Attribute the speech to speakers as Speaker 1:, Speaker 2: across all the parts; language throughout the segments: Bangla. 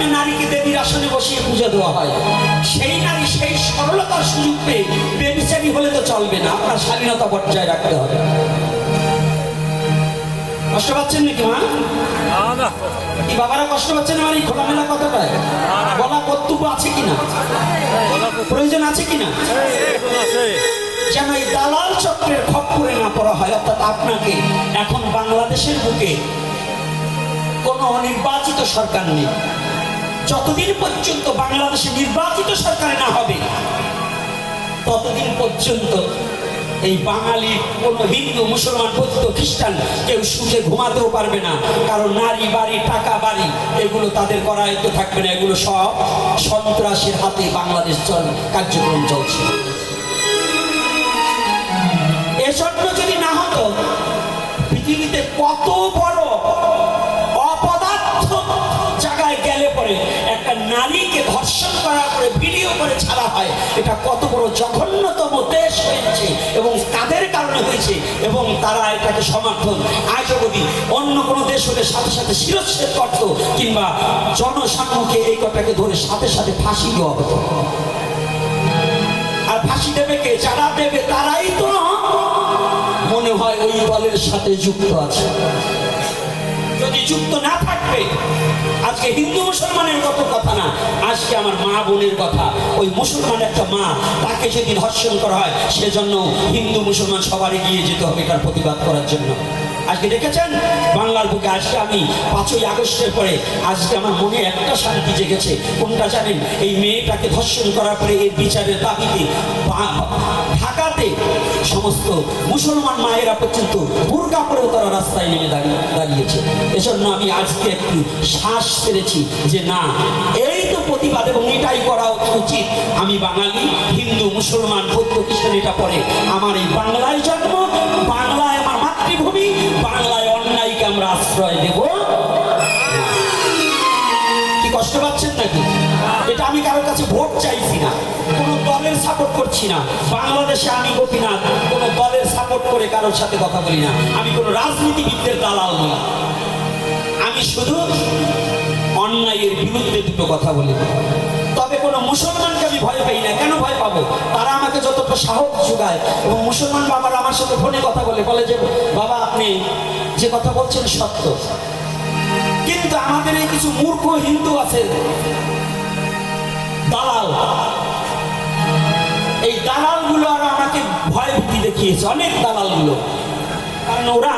Speaker 1: কারণে নারীকে দেবীর আসনে বসিয়ে পূজা দেওয়া হয়। সেই নারী সেই সরলতার সুযোগ পেয়ে বেবিচারী হলে তো চলবে না, আপনার স্বাধীনতা বজায় রাখতে হবে। কষ্ট পাচ্ছেন নাকি মা? এই বাবারা কষ্ট পাচ্ছেন আমার এই খোলামেলা কথাটায়? বলা কর্তব্য আছে কিনা, প্রয়োজন আছে কিনা, যেন এই দালাল চক্রের খপ্পরে না পড়া হয়। অর্থাৎ আপনাকে এখন বাংলাদেশের বুকে কোনো নির্বাচিত সরকার নেই। যতদিন পর্যন্ত বাংলাদেশে নির্বাচিত সরকার না হবে ততদিন পর্যন্ত এই বাঙালি কোনো হিন্দু মুসলমান বৌদ্ধ খ্রিস্টান কেউ সুখে ঘুমাতেও পারবে না। কারণ নারী বাড়ি টাকা বাড়ি এগুলো তাদের করায়ত্ত থাকবে না। এগুলো সব সন্ত্রাসের হাতে বাংলাদেশ কার্যক্রম চলছে। এজন্য যদি না হতো পৃথিবীতে কত বড় অপদার্থ জায়গায় গেলে পরে একটা নারীকে ধর্ষণ করার পরে ভিডিও করে ছাড়া হয়, এটা কত বড় জঘন্যতম দেশ হয়েছে এবং তাদের কারণে হয়েছে এবং তারা এটাকে সমর্থন। আজ অবধি অন্য কোনো দেশ হলে সাথে সাথে শিরচ্ছেদ করত কিংবা জনসম্মুখে এই কথাকে ধরে সাথে সাথে ফাঁসি দেওয়া হতো। আর ফাঁসি দেবে কে? যারা দেবে তারাই তো মনে হয় ওই দলের সাথে যুক্ত আছে। যদি যুক্ত না থাকবে, আজকে হিন্দু মুসলমানের কত কথা না, আজকে আমার মা বোনের কথা। ওই মুসলমান একটা মা, তাকে যদি ধর্ষণ করা হয় সেজন্য হিন্দু মুসলমান সবার এগিয়ে যেতে হবে এটার প্রতিবাদ করার জন্য। আজকে দেখেছেন বাংলার বুকে আজকে আমি 5ই আগস্টের পরে আজকে আমার মনে একটা শান্তি জেগেছে। কোনটা জানেন? এই মেয়েটাকে ধর্ষণ করার পরে এর বিচারের দাবিতে ঢাকাতে সমস্ত মুসলমান মায়েরা পর্যন্ত বুরকা পরেও তারা রাস্তায় নেমে দাঁড়িয়েছে। এজন্য আমি আজকে একটু শ্বাস ছেড়েছি যে না, এই তো প্রতিবাদ এবং এটাই করা উচিত। আমি বাঙালি, হিন্দু মুসলমান বৌদ্ধ খ্রিস্টান এটা পরে আমার এই বাংলায় জন্ম, বাংলায় আমার মাতৃভূমি, বাংলায় অন্যায়কে আমরা আশ্রয় দেব। কি কষ্ট পাচ্ছেন নাকি? এটা আমি কারোর কাছে ভোট চাইছি না, কোনো দলের সাপোর্ট করছি না। বাংলাদেশে আমি গোপীনাথ কোনো দলের সাপোর্ট করে কারোর সাথে কথা বলি না। আমি কোনো রাজনীতিবিদদের দালাল নই। আমি শুধু অন্যায়ের বিরুদ্ধে দুটো কথা বলি। তবে কোনো মুসলমানকে আমি ভয় পাই না। কেন ভয় পাবো? তারা আমাকে যতটা সাহস যোগায় এবং মুসলমান বাবারা আমার সাথে ফোনে কথা বলে যে বাবা আপনি যে কথা বলছেন সত্য। কিন্তু আমাদের এই কিছু মূর্খ হিন্দু আছে দালাল, এই দালালগুলো আর আমাকে ভয় ভীতি দেখিয়েছে, অনেক দালালগুলো। কারণ ওরা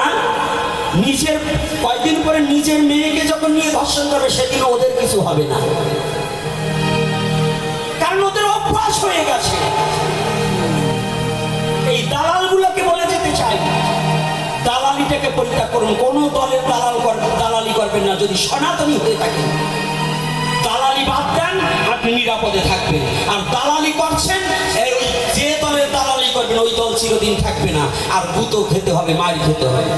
Speaker 1: নিজের কয়েকদিন পরে নিজের মেয়েকে যখন নিয়ে ধর্ষণ করবে সেদিন ওদের কিছু হবে না, কারণ ওদের অভ্যাস হয়ে গেছে। এই দালালগুলোকে বলে যেতে চাই দালালিটাকে পরিত্যাগ করুন। কোনো দলের দালালি করবেন না যদি সনাতনী হয়ে থাকে। দালালি বাদ দেন, আপনি নিরাপদে থাকবেন। আর দালালি করছেন, যে দলের দালালি করবেন ওই দল চিরদিন থাকবে না, আর গুঁতো খেতে হবে, মার খেতে হবে।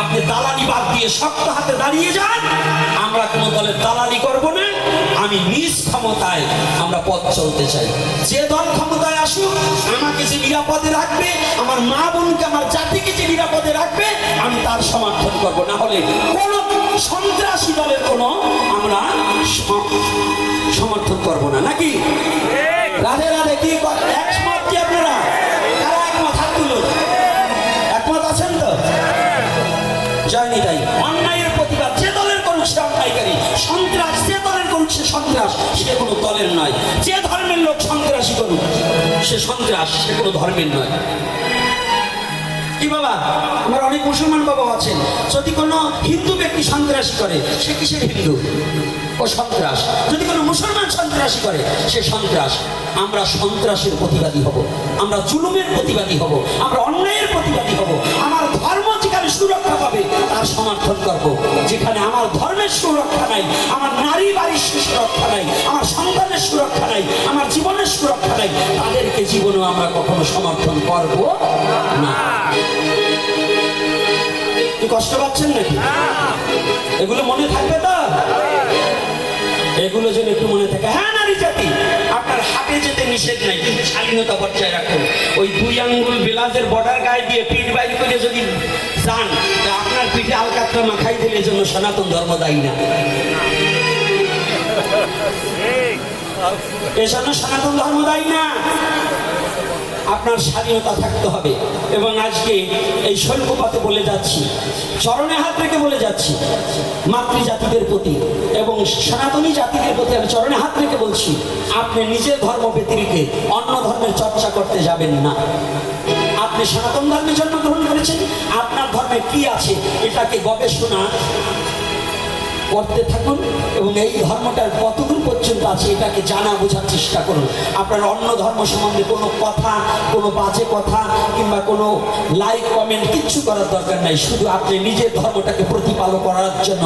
Speaker 1: আপনি দালালি বাদ দিয়ে শক্ত হাতে দাঁড়িয়ে যান। আমরা কোনো দলের দালালি করব না, আমি নিজ ক্ষমতায় আমরা পথ চলতে চাই। যে দল ক্ষমতায় আসুক, আমাকে যে নিরাপদে রাখবে, আমার মা বোনকে আমার জাতিকে যে নিরাপদে রাখবে, আমি তার সমর্থন করব। না হলে কোন সন্ত্রাসী দলের কোনো আমরা সমর্থন করব না। নাকি রাধে রাধে? কি একমত কি আপনারা? কারা একমত? হাত তুলুন। একমত আছেন তো? জয়নি তাই। অন্যায়ের প্রতিবাদ যে দলের করুক সে অন্যায়কারী, সন্ত্রাস যে দলের করুক সে সন্ত্রাস, সে কোনো দলের নয়। যে ধর্মের লোক সন্ত্রাসী করুক সে সন্ত্রাস, সে কোনো ধর্মের নয়। কি বাবা, আমার অনেক মুসলমান বাবা আছেন, যদি কোনো হিন্দু ব্যক্তি সন্ত্রাসী করে সে কিসের হিন্দু? ও সন্ত্রাস। যদি কোনো মুসলমান সন্ত্রাসী করে সে সন্ত্রাস। আমরা সন্ত্রাসের প্রতিবাদী হব, আমরা জুলুমের প্রতিবাদী হব, আমরা অন্যায়ের প্রতিবাদী হব। আমার ধর্ম যেখানে সুরক্ষা পাবে তার সমর্থন করব। যেখানে আমার ধর্মের সুরক্ষা নাই, আমার নারী বাড়ির সুরক্ষা নাই, আমার সন্তানের সুরক্ষা নাই, আমার জীবনের সুরক্ষা নাই, তাদেরকে জীবনেও আমরা কখনো সমর্থন করব না। কি কষ্ট পাচ্ছেন নাকি? এগুলো মনে থাকবে তো? এগুলো যেন একটু মনে থাকে। হ্যাঁ, নারী জাতি আপনার হাটে যেতে নিষেধ নাই, কিন্তু স্বাধীনতা বজায় রাখুন। ওই 2 আঙ্গুল বেলাজের বর্ডার গায়ে দিয়ে পিঠ বাইর করে যদি যান, আপনার পিঠে আলকাতরা মাখাই দিলে জন্য সনাতন ধর্ম দায়ী না। এর জন্য সনাতন ধর্ম দায়ী না। আপনার স্বাধীনতা থাকতে হবে। এবং আজকে এই শৈল্যপাতে বলে যাচ্ছি, চরণে হাত রেখে বলে যাচ্ছি মাতৃজাতিদের প্রতি এবং সনাতনী জাতিদের প্রতি আমি চরণে হাত রেখে বলছি, আপনি নিজের ধর্ম ব্যতিরেকে অন্য ধর্মের চর্চা করতে যাবেন না। আপনি সনাতন ধর্মে জন্মগ্রহণ করেছেন, আপনার ধর্মে কি আছে এটাকে গবেষণা করতে থাকুন এবং এই ধর্মটার কতদূর পর্যন্ত আছে এটাকে জানা বোঝার চেষ্টা করুন। আপনার অন্য ধর্ম সম্বন্ধে কোনো কথা, কোনো বাজে কথা কিংবা কোনো লাইক কমেন্ট কিচ্ছু করার দরকার নাই। শুধু আপনি নিজের ধর্মটাকে প্রতিপালন করার জন্য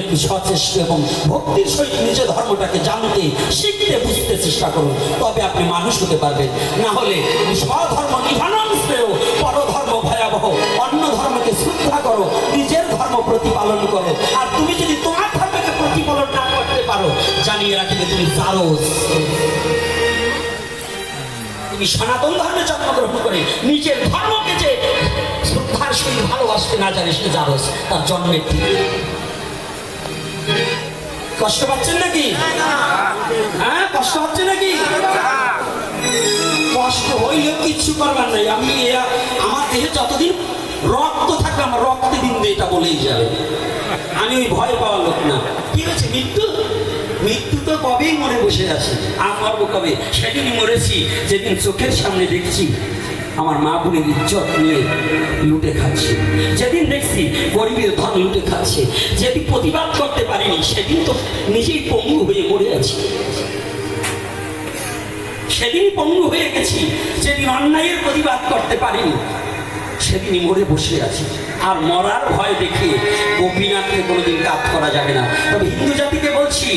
Speaker 1: একটু সচেষ্ট এবং ভক্তির সহিত নিজের ধর্মটাকে জানতে, শিখতে, বুঝতে চেষ্টা করুন। তবে আপনি মানুষ হতে পারবেন। না হলে স্বধর্ম নিধানং শ্রেয় পরধর্ম ভয়াবহ। অন্য ধর্মকে শ্রদ্ধা করো, নিজের ধর্ম প্রতিপালন করো। আর তুমি যদি তোমার ধর্মকে প্রতিপালন না করতে পারো, জানিয়ে রাখবে তুমি জারজ। তুমি সনাতন ধর্মে জন্মগ্রহণ করে নিজের ধর্মকে যে শ্রদ্ধার সহিত ভালোবাসতে না জানে সে জারজ, তার জন্মের ঠিক। কষ্ট পাচ্ছেন নাকি? হ্যাঁ, কষ্ট হচ্ছে নাকি? কষ্ট হইলেও কিচ্ছু করবার নাই। আমি আমার দেহে যতদিন রক্ত থাকবে আমার রক্তে দিন দিয়ে এটা বলেই যাবে। আমি ওই ভয় পাওয়ার লোক না। কি হয়েছে? মৃত্যু মৃত্যু তো কবেই মরে বসে আছে। আর মরবো কবে? সেদিনই মরেছি যেদিন চোখের সামনে দেখছি আমার মা বোনের ইজ্জত নিয়ে লুটে খাচ্ছে, যেদিন দেখছি গরিবের ধন লুটে খাচ্ছে, যেদিন প্রতিবাদ করতে পারিনি সেদিন তো নিজেই পঙ্গু হয়ে মরে আছি। সেদিনই পঙ্গু হয়ে গেছি যেদিন অন্যায়ের প্রতিবাদ করতে পারিনি, সেদিনই মরে বসে আছি। আর মরার ভয় দেখিয়ে গোপীনাথকে কোনোদিন কাজ করা যাবে না। তবে হিন্দু জাতিকে বলছি,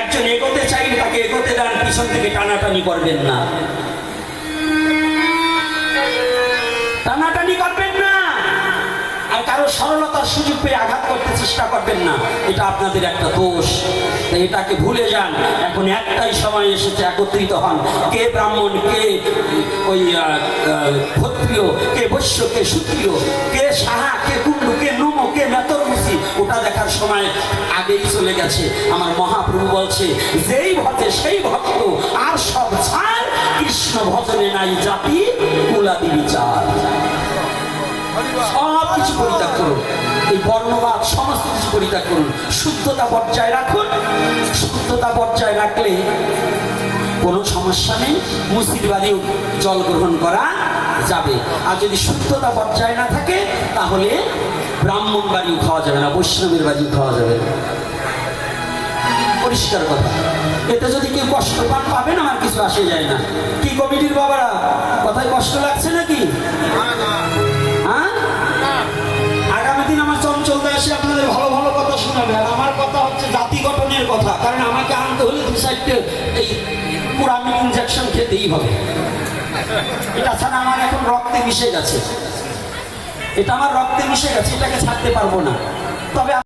Speaker 1: একজন এগোতে চাইলে তাকে এগোতে দেন, পিছন থেকে টানাটানি করবেন না। টানাটানি করবেন না, আর কারো সরলতার সুযোগ পেয়ে আঘাত করতে চেষ্টা করবেন না। এটা আপনাদের একটা দোষ। এটাকে ভুলে যান। এখন একটাই সময় এসেছে, একত্রিত হন। কে ব্রাহ্মণ, কে ওই ক্ষত্রিয়, কে বৈশ্য, কে শূদ্রীয়, কে সাহা, কে কুণ্ডু, কে নমো, কে মেতরমুসি, ওটা দেখার সময় আগেই চলে গেছে। আমার মহাপ্রভু বলছে, যেই ভজে সেই ভক্ত, আর সব ছাড়, কৃষ্ণ ভজনে নাই জাতি কুলাদি বিচার। সব কিছু পরিত্যাগ করুন, এই বর্ণবাদ সমস্ত কিছু পরিত্যাগ করুন, শুদ্ধতা বজায় রাখুন। শুদ্ধতা বজায় রাখলে কোনো সমস্যা নেই, মসজিদ বাড়িও জল গ্রহণ করা যাবে। আর যদি শুদ্ধতা বজায় না থাকে তাহলে ব্রাহ্মণ বাড়িও খাওয়া যাবে না, বৈষ্ণবের বাড়িও খাওয়া যাবে না। পরিষ্কার কথা। এতে যদি কেউ কষ্ট পান পাবেন, আমার কিছু আসে যায় না। কি কমিটির বাবারা, কথায় কষ্ট লাগছে নাকি? হ্যাঁ, আগামী দিন আমার চঞ্চলতা এসে আপনাদের ভালো ভালো কথা শোনাবে। আর আমার কথা হচ্ছে জাতি গঠনের কথা, কারণ আমাকে আনতে হলে দু সাইডে এই পুরামিন ইনজেকশন খেতেই হবে। এটা ছাড়া আমার এখন রক্তে মিশে গেছে, এটা আমার রক্তে মিশে গেছে, এটাকে ছাড়তে পারবো না। তবে